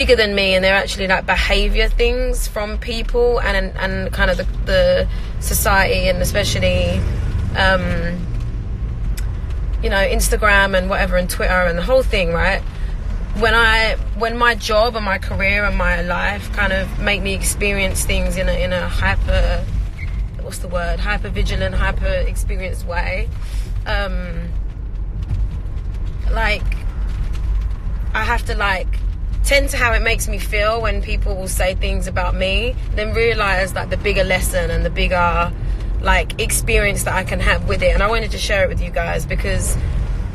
bigger than me, and they're actually like behavior things from people and kind of the society, and especially Instagram and whatever, and Twitter and the whole thing, right? When my job and my career and my life kind of make me experience things in a hyper vigilant, hyper experienced way, like I have to like tend to how it makes me feel when people will say things about me, then realize like the bigger lesson and the bigger like experience that I can have with it. And I wanted to share it with you guys because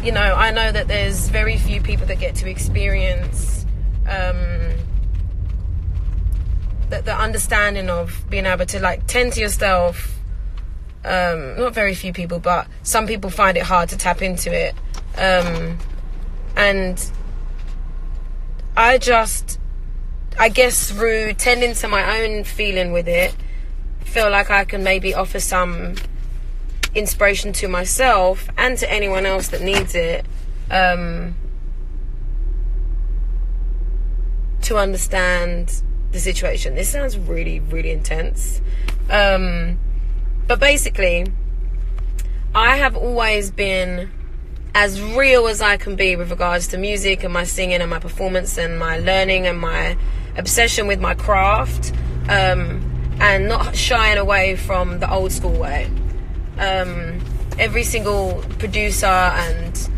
I know that there's very few people that get to experience the understanding of being able to like tend to yourself. Not very few people, but some people find it hard to tap into it. And I guess through tending to my own feeling with it, feel like I can maybe offer some inspiration to myself and to anyone else that needs it, to understand the situation. This sounds really, really intense. But basically, I have always been as real as I can be with regards to music and my singing and my performance and my learning and my obsession with my craft, and not shying away from the old school way. Every single producer, and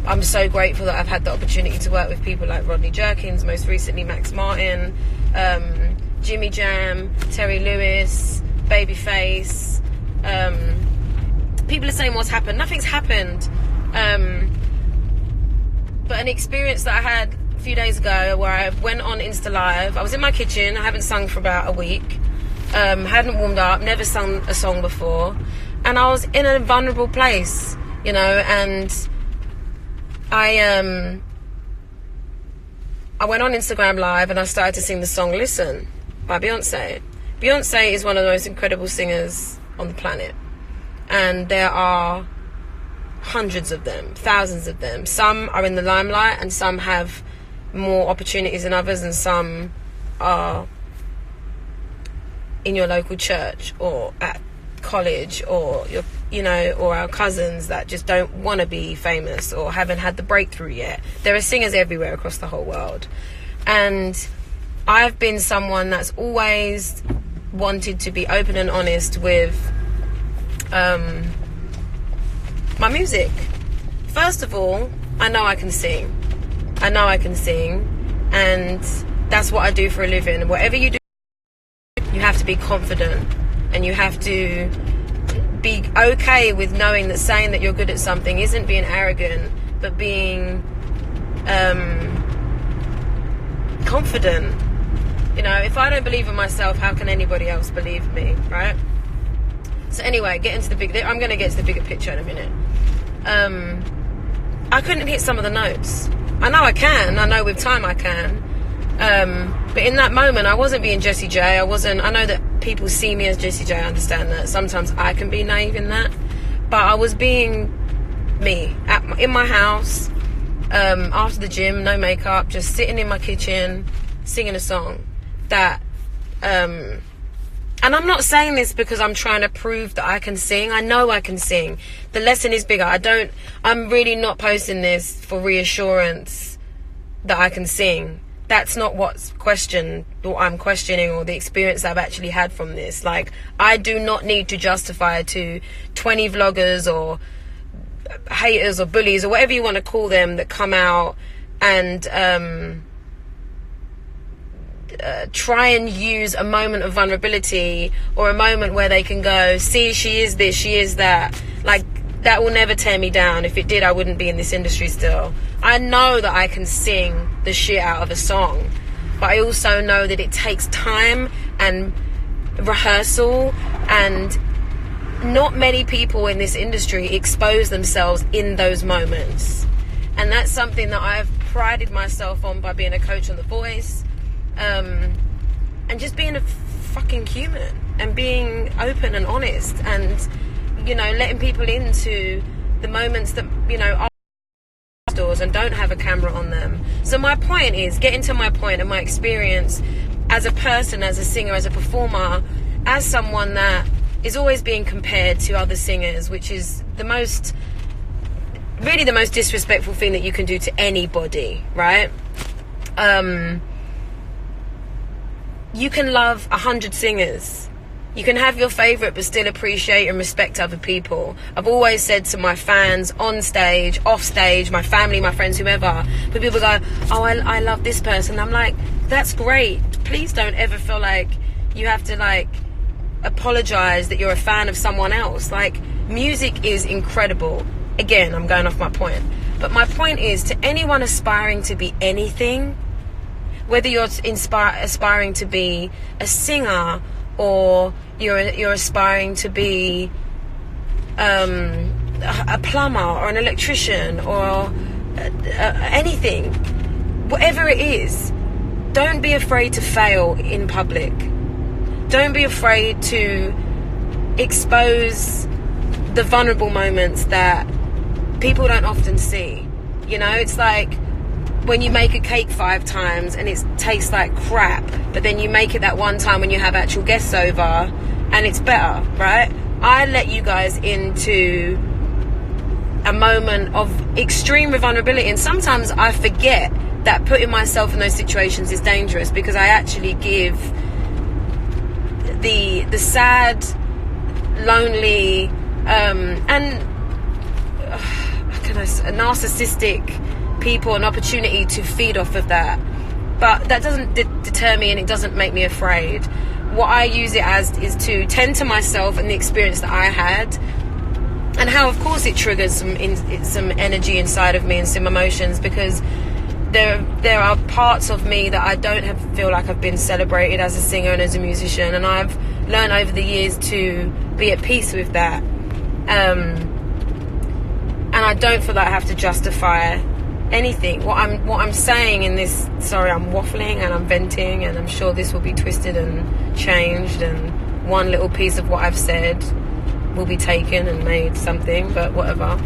I'm so grateful that I've had the opportunity to work with people like Rodney Jerkins, most recently Max Martin, Jimmy Jam, Terry Lewis, Babyface. People are saying what's happened. Nothing's happened. But an experience that I had a few days ago where I went on Insta Live. I was in my kitchen. I haven't sung for about a week. Hadn't warmed up, never sung a song before. And I was in a vulnerable place, and I went on Instagram Live and I started to sing the song Listen by Beyonce. Beyonce is one of the most incredible singers on the planet. And there are hundreds of them, thousands of them. Some are in the limelight and some have more opportunities than others, and some are in your local church or at college, or or our cousins that just don't want to be famous or haven't had the breakthrough yet. There are singers everywhere across the whole world. And I've been someone that's always wanted to be open and honest with my music. First of all, I know I can sing, and that's what I do for a living. Whatever you do, you have to be confident, and you have to be okay with knowing that saying that you're good at something isn't being arrogant, but being confident. If I don't believe in myself, how can anybody else believe me, right? So anyway, I'm going to get to the bigger picture in a minute. I couldn't hit some of the notes. I know I can. I know with time I can. But in that moment, I wasn't being Jessie J. I know that people see me as Jessie J. I understand that. Sometimes I can be naive in that. But I was being me in my house, after the gym, no makeup, just sitting in my kitchen, singing a song that... And I'm not saying this because I'm trying to prove that I can sing. I know I can sing. The lesson is bigger. I'm really not posting this for reassurance that I can sing. That's not what I'm questioning, or the experience I've actually had from this. Like, I do not need to justify to 20 vloggers or haters or bullies or whatever you want to call them that come out and try and use a moment of vulnerability or a moment where they can go, see, she is this, she is that. Like, that will never tear me down. If it did, I wouldn't be in this industry still. I know that I can sing the shit out of a song, but I also know that it takes time and rehearsal, and not many people in this industry expose themselves in those moments. And that's something that I've prided myself on by being a coach on The Voice, and just being a fucking human and being open and honest, and letting people into the moments that are doors. themselves and don't have a camera on them. So my point is, getting to my point and my experience as a person, as a singer, as a performer, as someone that is always being compared to other singers, which is the most disrespectful thing that you can do to anybody, right? You can love 100 singers. You can have your favourite but still appreciate and respect other people. I've always said to my fans, on stage, off stage, my family, my friends, whoever, but people go, oh, I love this person. I'm like, that's great. Please don't ever feel like you have to like apologise that you're a fan of someone else. Like, music is incredible. Again, I'm going off my point. But my point is, to anyone aspiring to be anything, whether you're aspiring to be a singer, or you're aspiring to be a plumber or an electrician or anything, whatever it is, don't be afraid to fail in public. Don't be afraid to expose the vulnerable moments that people don't often see. You know, it's like when you make a cake 5 times and it tastes like crap, but then you make it that one time when you have actual guests over and it's better, right? I let you guys into a moment of extreme vulnerability, and sometimes I forget that putting myself in those situations is dangerous, because I actually give the sad, lonely, and narcissistic people an opportunity to feed off of that. But that doesn't deter me, and it doesn't make me afraid. What I use it as is to tend to myself and the experience that I had, and how of course it triggers some energy inside of me and some emotions, because there are parts of me that I don't feel like I've been celebrated as a singer and as a musician, and I've learned over the years to be at peace with that, and I don't feel like I have to justify anything. What I'm saying in this, sorry, I'm waffling and I'm venting, and I'm sure this will be twisted and changed, and one little piece of what I've said will be taken and made something, but whatever.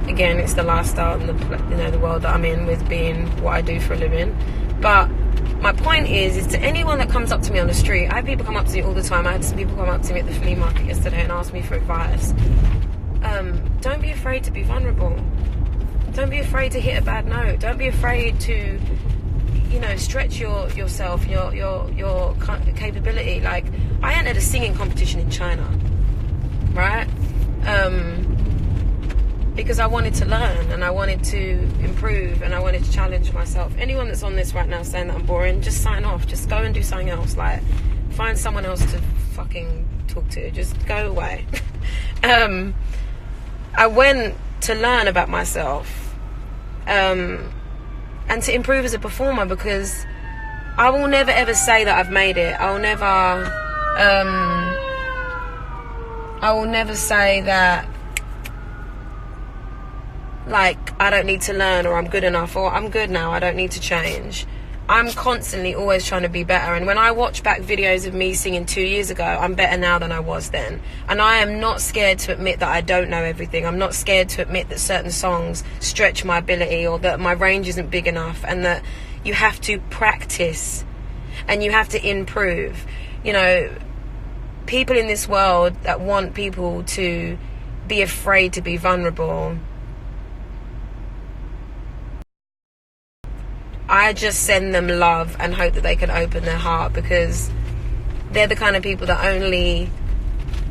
Again, it's the lifestyle and the world that I'm in, with being what I do for a living. But my point is to anyone that comes up to me on the street, I have people come up to me all the time. I had some people come up to me at the flea market yesterday and ask me for advice. Don't be afraid to be vulnerable. Don't be afraid to hit a bad note. Don't be afraid to, stretch yourself, your capability. Like, I entered a singing competition in China, right? Because I wanted to learn, and I wanted to improve, and I wanted to challenge myself. Anyone that's on this right now saying that I'm boring, just sign off. Just go and do something else. Like, find someone else to fucking talk to. Just go away. I went to learn about myself, and to improve as a performer, because I will never ever say that I've made it. I will never say that, like, I don't need to learn, or I'm good enough, or I'm good now, I don't need to change. I'm constantly always trying to be better. And when I watch back videos of me singing 2 years ago, I'm better now than I was then. And I am not scared to admit that I don't know everything. I'm not scared to admit that certain songs stretch my ability, or that my range isn't big enough, and that you have to practice and you have to improve. People in this world that want people to be afraid to be vulnerable, I just send them love and hope that they can open their heart, because they're the kind of people that only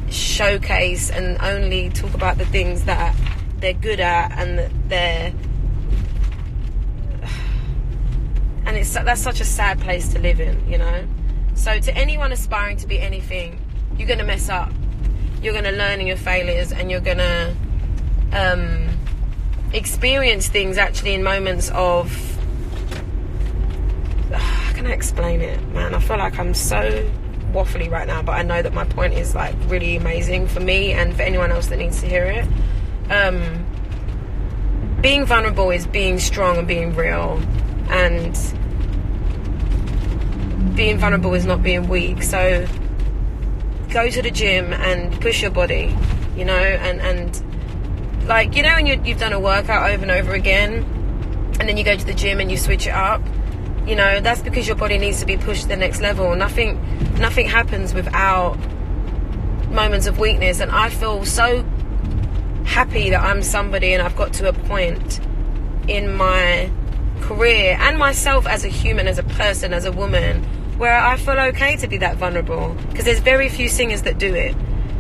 showcase and only talk about the things that they're good at, and that that's such a sad place to live in, So to anyone aspiring to be anything, you're going to mess up. You're going to learn in your failures, and you're going to experience things actually in moments of, how can I explain it, man? I feel like I'm so waffly right now, but I know that my point is like really amazing for me and for anyone else that needs to hear it. Being vulnerable is being strong and being real, and being vulnerable is not being weak. So go to the gym and push your body, and like, when you've done a workout over and over again, and then you go to the gym and you switch it up, you know, that's because your body needs to be pushed to the next level. Nothing happens without moments of weakness. And I feel so happy that I'm somebody, and I've got to a point in my career and myself as a human, as a person, as a woman, where I feel okay to be that vulnerable, because there's very few singers that do it.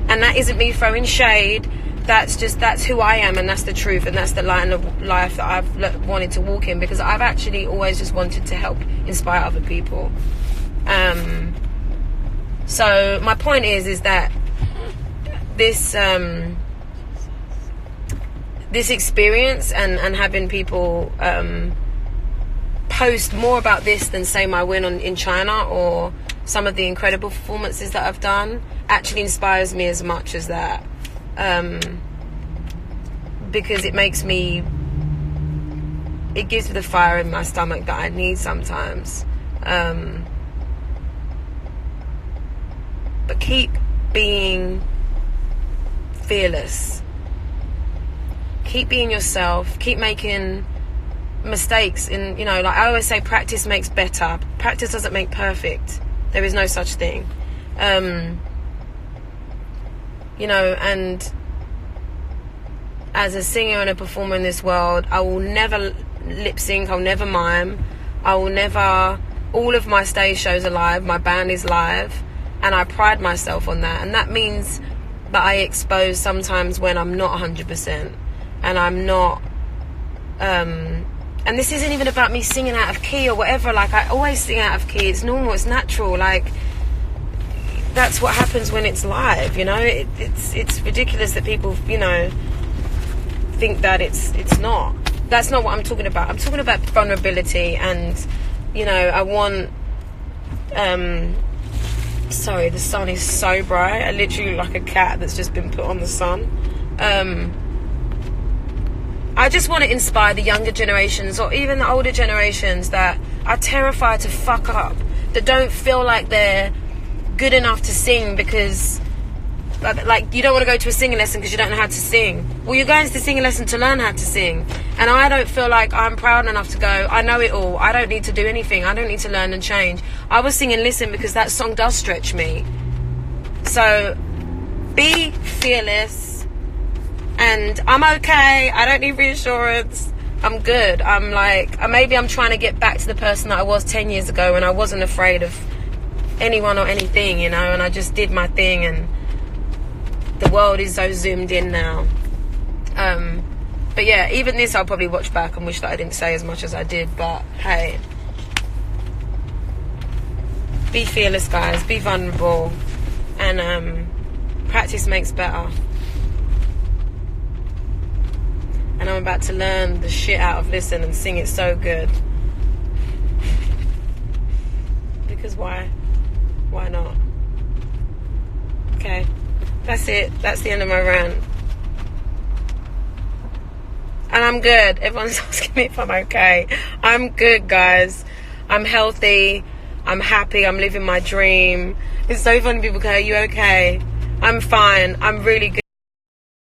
And that isn't me throwing shade. That's who I am, and that's the truth, and that's the line of life that I've wanted to walk in, because I've actually always just wanted to help inspire other people. So my point is that this this experience and having people post more about this than, say, my win in China or some of the incredible performances that I've done actually inspires me as much as that. Because it makes me, it gives me the fire in my stomach that I need sometimes. But keep being fearless. Keep being yourself. Keep making mistakes. And, you know, like I always say, practice makes better. Practice doesn't make perfect. There is no such thing. You know, and as a singer and a performer in this world, I will never lip sync, I'll never mime, I will never, all of my stage shows are live, my band is live, and I pride myself on that. And that means that I expose sometimes when I'm not 100%, and I'm not, and this isn't even about me singing out of key or whatever. Like, I always sing out of key, it's normal, it's natural. Like, that's what happens when it's live, you know. It's ridiculous that people, you know, think that it's not. That's not what I'm talking about. I'm talking about vulnerability. And, you know, I want sorry, the sun is so bright. I literally look like a cat that's just been put on the sun. I just want to inspire the younger generations, or even the older generations that are terrified to fuck up, that don't feel like they're good enough to sing because, like, you don't want to go to a singing lesson because you don't know how to sing. Well, you're going to the singing lesson to learn how to sing. And I don't feel like I'm proud enough to go, I know it all, I don't need to do anything, I don't need to learn and change. I was singing Listen because that song does stretch me. So be fearless. And I'm okay, I don't need reassurance, I'm good. I'm like, maybe I'm trying to get back to the person that I was 10 years ago when I wasn't afraid of anyone or anything, you know, and I just did my thing, and the world is so zoomed in now. But yeah, even this I'll probably watch back and wish that I didn't say as much as I did. But hey, be fearless, guys, be vulnerable, and practice makes better. And I'm about to learn the shit out of Listen and sing it so good. Because why not? Okay, that's it. That's the end of my rant. And I'm good. Everyone's asking me if I'm okay. I'm good, guys. I'm healthy. I'm happy. I'm living my dream. It's so funny, people go, are you okay? I'm fine. I'm really good.